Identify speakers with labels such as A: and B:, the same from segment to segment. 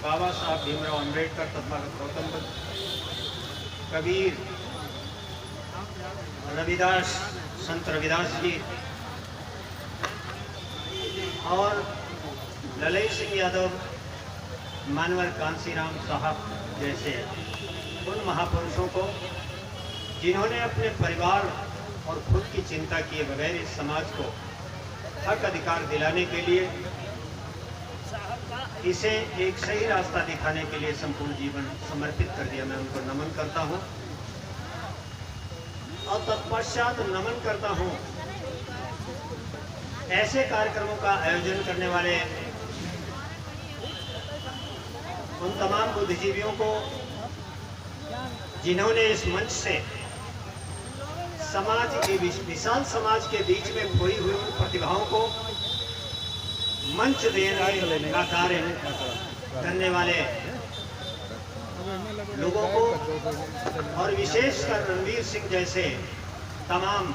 A: बाबा साहब भीमराव अंबेडकर, तथागत गौतम बुद्ध, कबीर, रविदास, संत रविदास जी और ललित सिंह यादव, मानवर कांसीराम साहब जैसे उन महापुरुषों को जिन्होंने अपने परिवार और खुद की चिंता किए बगैर इस समाज को हक अधिकार दिलाने के लिए, इसे एक सही रास्ता दिखाने के लिए संपूर्ण जीवन समर्पित कर दिया। मैं उनको नमन करता हूं और तत्पश्चात नमन करता हूं ऐसे कार्यक्रमों का आयोजन करने वाले उन तमाम बुद्धिजीवियों को जिन्होंने इस मंच से समाज के विशाल समाज के बीच में खोई हुई प्रतिभाओं को मंच देने का कार्य करने वाले लोगों को और विशेषकर रणवीर सिंह जैसे तमाम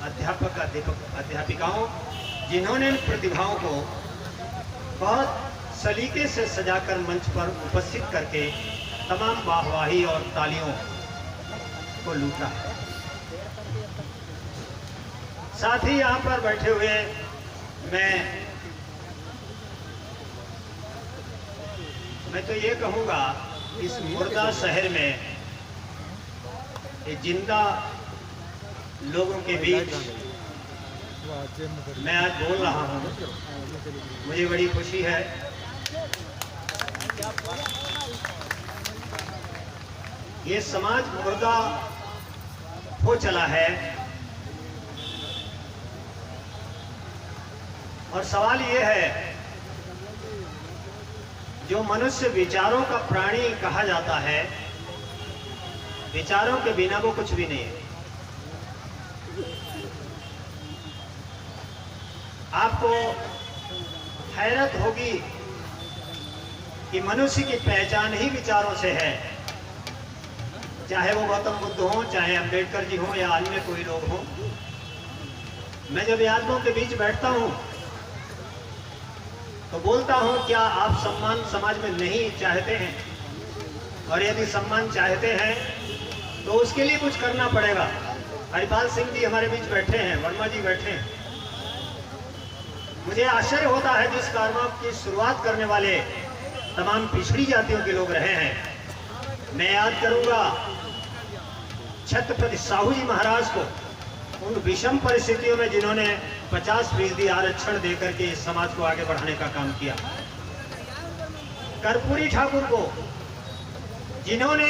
A: अध्यापक अध्यापिकाओं जिन्होंने इन प्रतिभाओं को बहुत सलीके से सजाकर मंच पर उपस्थित करके तमाम वाहवाही और तालियों को लूटा है। साथ ही यहाँ पर बैठे हुए मैं तो ये कहूँगा, इस मुर्दा शहर में ये जिंदा लोगों के बीच मैं आज बोल रहा हूँ, मुझे बड़ी खुशी है। ये समाज मुर्दा हो चला है और सवाल ये है, जो मनुष्य विचारों का प्राणी कहा जाता है, विचारों के बिना वो कुछ भी नहीं है। आपको हैरत होगी कि मनुष्य की पहचान ही विचारों से है, चाहे वो गौतम बुद्ध हो, चाहे अंबेडकर जी हो या अन्य कोई लोग हो। मैं जब आदमियों के बीच बैठता हूं तो बोलता हूं, क्या आप सम्मान समाज में नहीं चाहते हैं? और यदि सम्मान चाहते हैं तो उसके लिए कुछ करना पड़ेगा। हरिपाल सिंह जी हमारे बीच बैठे हैं, वर्मा जी बैठे हैं। मुझे आश्चर्य होता है, जिस कार्यक्रम की शुरुआत करने वाले तमाम पिछड़ी जातियों के लोग रहे हैं। मैं याद करूंगा छत्रपति साहू जी महाराज को, उन विषम परिस्थितियों में जिन्होंने 50% आरक्षण देकर के इस समाज को आगे बढ़ाने का काम किया। कर्पूरी ठाकुर को, जिन्होंने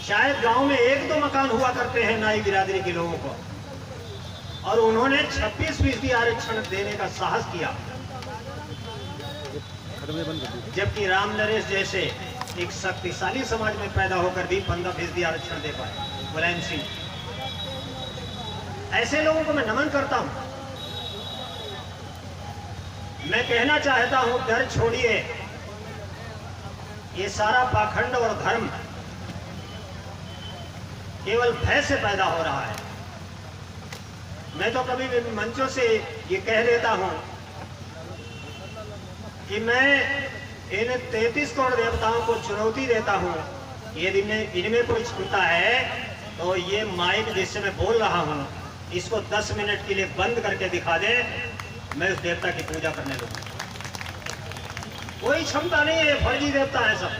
A: शायद गांव में 1-2 मकान हुआ करते हैं नाई बिरादरी के लोगों को, और उन्होंने 26% आरक्षण देने का साहस किया। जबकि राम नरेश जैसे एक शक्तिशाली समाज में पैदा होकर भी 15% आरक्षण दे पाए, मुलायम सिंह। ऐसे लोगों को मैं नमन करता हूं। मैं कहना चाहता हूं, डर छोड़िए। ये सारा पाखंड और धर्म केवल भय से पैदा हो रहा है। मैं तो कभी भी मंचों से ये कह देता हूं कि मैं इन 33 करोड़ देवताओं को चुनौती देता हूं, यदि इनमें कोई छूता है तो ये माइक जिससे मैं बोल रहा हूं, इसको 10 मिनट के लिए बंद करके दिखा दे, मैं उस देवता की पूजा करने लगूंगा। कोई क्षमता नहीं है, फर्जी देवता है सब।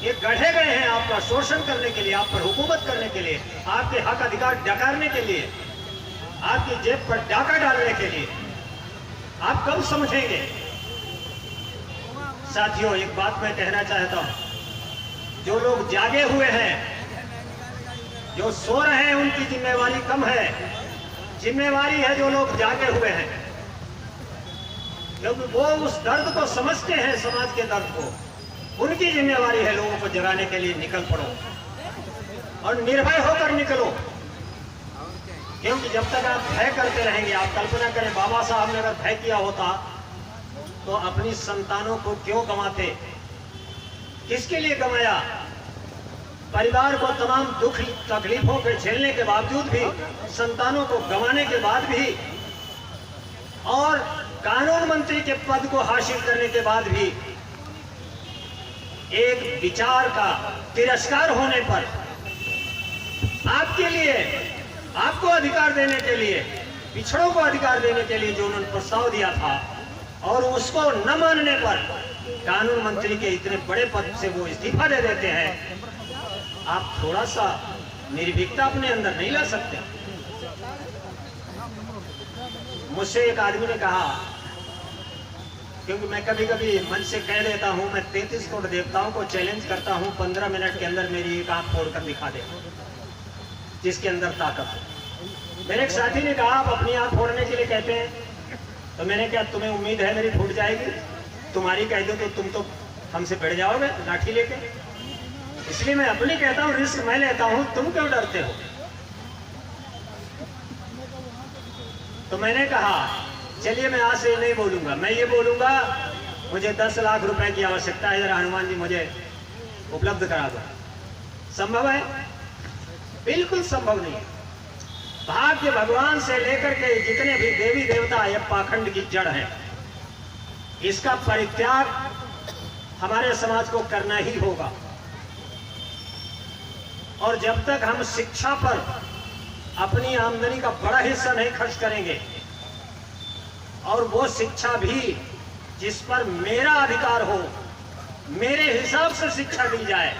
A: ये गढ़े गए हैं आपका शोषण करने के लिए, आप पर हुकूमत करने के लिए, आपके हक अधिकार डकारने के लिए, आपकी जेब पर डाका डालने के लिए। आप कब समझेंगे? साथियों, एक बात मैं कहना चाहता हूं, जो लोग जागे हुए हैं, जो सो रहे हैं, उनकी जिम्मेवारी कम है। जिम्मेवारी है जो लोग जागे हुए हैं, क्योंकि वो उस दर्द को समझते हैं, समाज के दर्द को। उनकी जिम्मेवारी है लोगों को जगाने के लिए निकल पड़ो और निर्भय होकर निकलो। क्योंकि जब तक आप भय करते रहेंगे, आप कल्पना करें बाबा साहब ने अगर भय किया होता तो अपनी संतानों को क्यों गंवाते? किसके लिए गंवाया? परिवार को तमाम दुख तकलीफों के झेलने के बावजूद भी, संतानों को गंवाने के बाद भी, और कानून मंत्री के पद को हासिल करने के बाद भी एक विचार का तिरस्कार होने पर आपके लिए, आपको अधिकार देने के लिए, पिछड़ों को अधिकार देने के लिए जो उन्होंने प्रस्ताव दिया था और उसको न मानने पर कानून मंत्री के इतने बड़े पद से वो इस्तीफा दे देते हैं, आप थोड़ा सा निर्भीकता अपने अंदर नहीं ला सकते? मुझसे एक आदमी ने कहा, क्योंकि मैं कभी कभी मन से कह देता हूं, मैं 33 करोड़ देवताओं को चैलेंज करता हूं, 15 मिनट के अंदर मेरी एक आंख फोड़कर दिखा दे जिसके अंदर ताकत है। मेरे एक साथी ने कहा, आप अपनी आंख फोड़ने के लिए कहते हैं, तो मैंने क्या तुम्हें उम्मीद है मेरी फूट जाएगी? तुम्हारी कह दो तो तुम तो हमसे भिड़ जाओगे लाठी लेके। इसलिए मैं अपनी कहता हूं, रिस्क मैं लेता हूं, तुम क्यों डरते हो? तो मैंने कहा चलिए मैं आज से नहीं बोलूंगा, मैं ये बोलूंगा मुझे 10 लाख रुपए की आवश्यकता है, जरा हनुमान जी मुझे उपलब्ध करा दो। संभव है? बिल्कुल संभव नहीं। भाग्य भगवान से लेकर के जितने भी देवी देवता ये पाखंड की जड़ है, इसका परित्याग हमारे समाज को करना ही होगा। और जब तक हम शिक्षा पर अपनी आमदनी का बड़ा हिस्सा नहीं खर्च करेंगे और वो शिक्षा भी जिस पर मेरा अधिकार हो, मेरे हिसाब से शिक्षा दी जाए,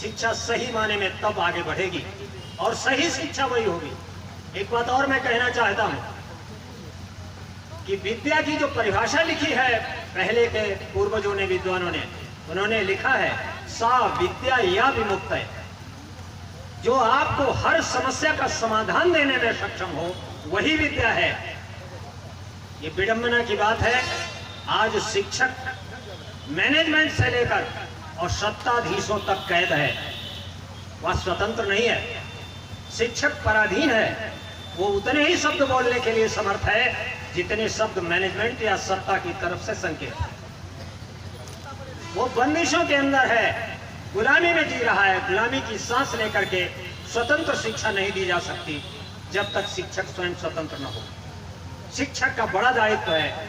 A: शिक्षा सही माने में तब आगे बढ़ेगी और सही शिक्षा वही होगी। एक बात और मैं कहना चाहता हूं कि विद्या की जो परिभाषा लिखी है पहले के पूर्वजों ने, विद्वानों ने, उन्होंने लिखा है सा विद्या या विमुक्त है, जो आपको हर समस्या का समाधान देने में सक्षम हो वही विद्या है। ये विडंबना की बात है, आज शिक्षक मैनेजमेंट से लेकर और सत्ताधीशों तक कैद है, वह स्वतंत्र नहीं है। शिक्षक पराधीन है, वो उतने ही शब्द बोलने के लिए समर्थ है जितने शब्द मैनेजमेंट या सत्ता की तरफ से संकेत। वो बंदिशों के अंदर है, गुलामी में जी रहा है, गुलामी की सांस लेकर के स्वतंत्र शिक्षा नहीं दी जा सकती जब तक शिक्षक स्वयं स्वतंत्र न हो। शिक्षक का बड़ा दायित्व है।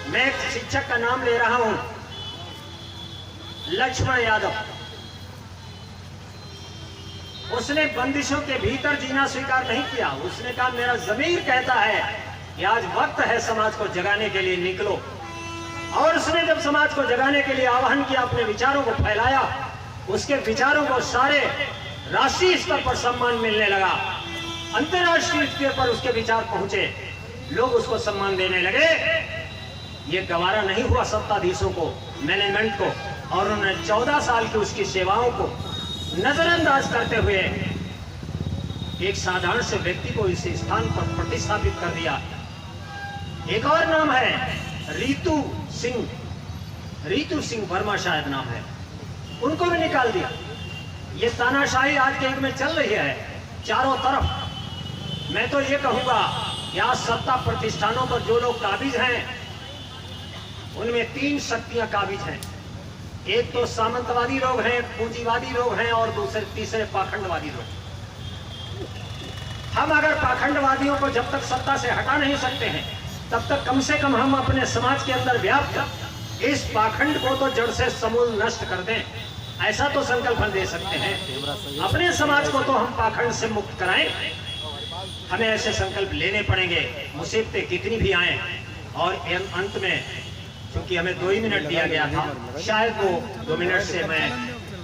A: मैं एक शिक्षक का नाम ले रहा हूं, लक्ष्मण यादव। उसने बंदिशों के भीतर जीना स्वीकार नहीं किया। उसने कहा मेरा ज़मीर कहता है कि आज वक्त है समाज को जगाने के लिए, निकलो। और उसने जब समाज को जगाने के लिए आह्वान किया, अपने विचारों को फैलाया, उसके विचारों को सारे राष्ट्रीय स्तर पर सम्मान मिलने लगा, अंतर्राष्ट्रीय स्तर पर उसके विचार पहुंचे, लोग उसको सम्मान देने लगे। ये गवारा नहीं हुआ सत्ताधीशों को, मैनेजमेंट को, और उन्होंने 14 साल की उसकी सेवाओं को नजरअंदाज करते हुए एक साधारण से व्यक्ति को इस स्थान पर प्रतिस्थापित कर दिया। एक और नाम है रीतू सिंह वर्मा, शायद नाम है, उनको भी निकाल दिया। ये तानाशाही आज के युग में चल रही है चारों तरफ। मैं तो ये कहूंगा कि आज सत्ता प्रतिष्ठानों पर जो लोग काबिज हैं उनमें 3 शक्तियां काबिज हैं। एक तो सामंतवादी लोग हैं, पूंजीवादी लोग हैं, और तीसरे पाखंडवादी लोग। हम अगर पाखंडवादियों को जब तक सत्ता से हटा नहीं सकते हैं तब तक कम से कम हम अपने समाज के अंदर व्याप्त इस पाखंड को तो जड़ से समूल नष्ट कर दें, ऐसा तो संकल्प दे सकते हैं। अपने समाज को तो हम पाखंड से मुक्त कराएं, हमें ऐसे संकल्प लेने पड़ेंगे, मुसीबतें कितनी भी आए। और अंत में क्योंकि हमें 2 ही मिनट दिया गया था, शायद वो 2 मिनट से मैं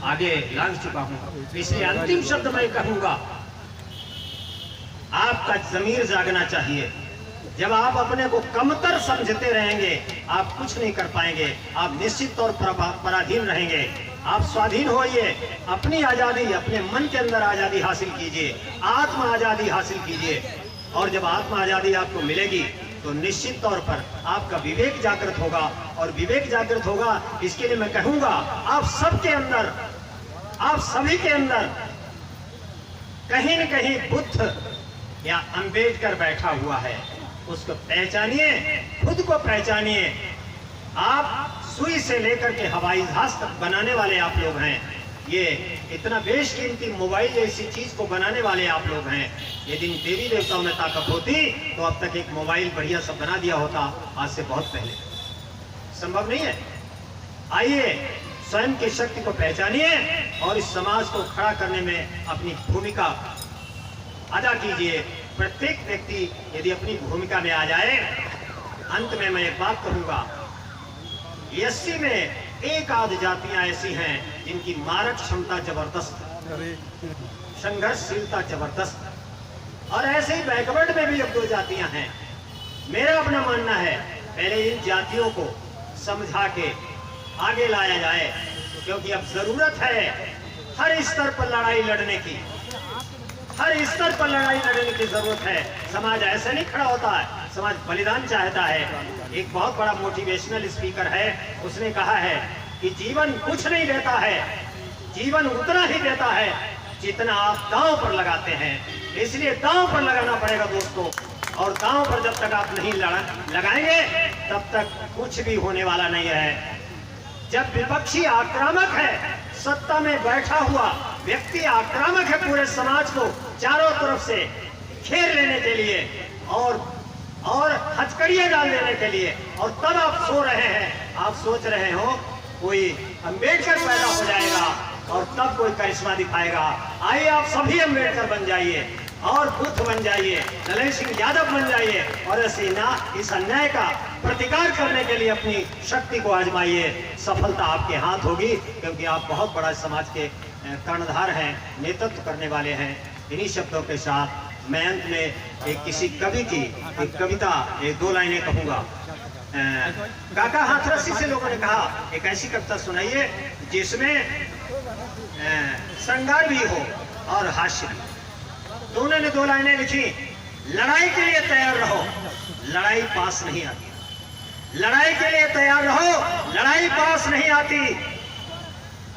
A: आगे लांघ चुका हूं, इसलिए अंतिम शब्द मैं कहूंगा, आपका जमीर जागना चाहिए। जब आप अपने को कमतर समझते रहेंगे आप कुछ नहीं कर पाएंगे, आप निश्चित तौर पर पराधीन रहेंगे। आप स्वाधीन होइए, अपनी आजादी, अपने मन के अंदर आजादी हासिल कीजिए, आत्म आजादी हासिल कीजिए। और जब आत्म आजादी आपको मिलेगी तो निश्चित तौर पर आपका विवेक जागृत होगा, और विवेक जागृत होगा इसके लिए मैं कहूंगा आप सबके अंदर, आप सभी के अंदर कहीं न कहीं बुद्ध या अंबेडकर बैठा हुआ है, उसको पहचानिए, खुद को पहचानिए। आप सुई से लेकर के हवाई जहाज तक बनाने वाले आप लोग हैं। ये इतना बेशकीमती मोबाइल जैसी चीज को बनाने वाले आप लोग हैं। यदि देवी देवताओं में ताकत होती तो अब तक एक मोबाइल बढ़िया सा बना दिया होता, आज से बहुत पहले। संभव नहीं है। आइए स्वयं की शक्ति को पहचानिए और इस समाज को खड़ा करने में अपनी भूमिका अदा कीजिए। प्रत्येक व्यक्ति यदि अपनी भूमिका में आ जाए, अंत में मैं एक बात कहूंगा, 80 में एक आध जातियां ऐसी हैं जिनकी मारक क्षमता जबरदस्त, संघर्षशीलता जबरदस्त, और ऐसे ही बैकवर्ड में भी 1-2 जातियां हैं। मेरा अपना मानना है पहले इन जातियों को समझा के आगे लाया जाए, क्योंकि अब जरूरत है हर स्तर पर लड़ाई लड़ने की, हर स्तर पर लड़ाई लड़ने की जरूरत है। समाज ऐसे नहीं खड़ा होता है, समाज बलिदान चाहता है। एक बहुत बड़ा मोटिवेशनल स्पीकर है, उसने कहा है कि जीवन कुछ नहीं देता है, जीवन उतना ही देता है जितना आप दांव पर लगाते हैं। इसलिए दांव पर लगाना पड़ेगा दोस्तों, और दांव पर जब तक आप नहीं लगाएंगे तब तक कुछ भी होने वाला नहीं है। जब विपक्षी आक्रामक है, सत्ता में बैठा हुआ व्यक्ति आक्रामक है पूरे समाज को चारों तरफ से घेर लेने के लिए और हथकड़ियां डाल देने के लिए, और तब आप सो रहे हैं, आप सोच रहे हो कोई अम्बेडकर पैदा हो जाएगा और तब कोई करिश्मा दिखाएगा। आइए आप सभी अम्बेडकर बन जाइए और बुद्ध बन जाइए, नरेंद्र सिंह यादव बन जाइए, और इस अन्याय का प्रतिकार करने के लिए अपनी शक्ति को आजमाइए। सफलता आपके हाथ होगी, क्योंकि आप बहुत बड़ा समाज के कर्णधार हैं, नेतृत्व करने वाले हैं। इन्हीं शब्दों के साथ मैं अंत में एक किसी कवि की एक कविता, 1-2 लाइनें कहूंगा। काका हाथरसी से लोगों ने कहा एक ऐसी कविता सुनाइए जिसमें श्रृंगार भी हो और हास्य भी। तो उन्होंने 2 लाइनें लिखी, लड़ाई के लिए तैयार रहो, लड़ाई पास नहीं आती। लड़ाई के लिए तैयार रहो, लड़ाई पास नहीं आती।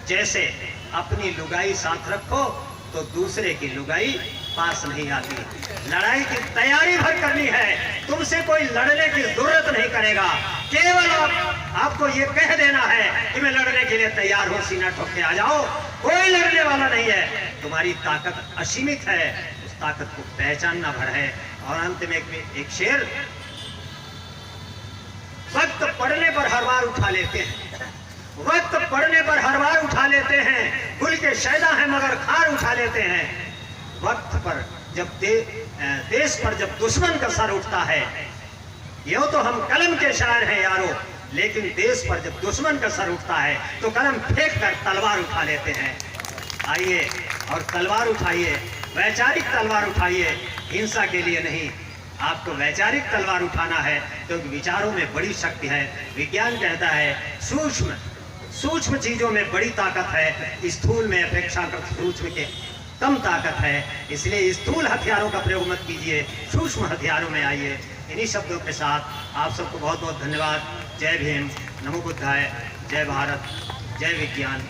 A: जैसे अपनी लुगाई साथ रखो तो दूसरे की लुगाई पास नहीं आती। लड़ाई की तैयारी भर करनी है, तुमसे कोई लड़ने की जरूरत नहीं करेगा। केवल आपको ये कह देना है कि मैं लड़ने के लिए तैयार हूं, सीना ठोक के आ जाओ। कोई लड़ने वाला नहीं है, तुम्हारी ताकत असीमित है, उस ताकत को पहचानना भर है। और अंत में एक शेर, वक्त पड़ने पर हर बार उठा लेते हैं, वक्त पड़ने पर हर बार उठा लेते हैं, गुल के शैदा है मगर खार उठा लेते हैं। वक्त पर जब देश पर जब दुश्मन का सर उठता है, यो तो हम कलम के शायर हैं यारो, लेकिन देश पर जब दुश्मन का सर उठता है तो कलम फेंक कर तलवार उठा लेते हैं। आइए और तलवार उठाइए, वैचारिक तलवार उठाइए, हिंसा के लिए नहीं। आपको वैचारिक तलवार उठाना है, क्योंकि विचारों में बड़ी शक्ति है। विज्ञान कहता है सूक्ष्म चीजों में बड़ी ताकत है, स्थूल में अपेक्षाकृत सूक्ष्म के कम ताकत है। इसलिए स्थूल हथियारों का प्रयोग मत कीजिए, सूक्ष्म हथियारों में आइए। इन्हीं शब्दों के साथ आप सबको बहुत बहुत धन्यवाद। जय भीम, नमो बुद्धाय, जय भारत, जय विज्ञान।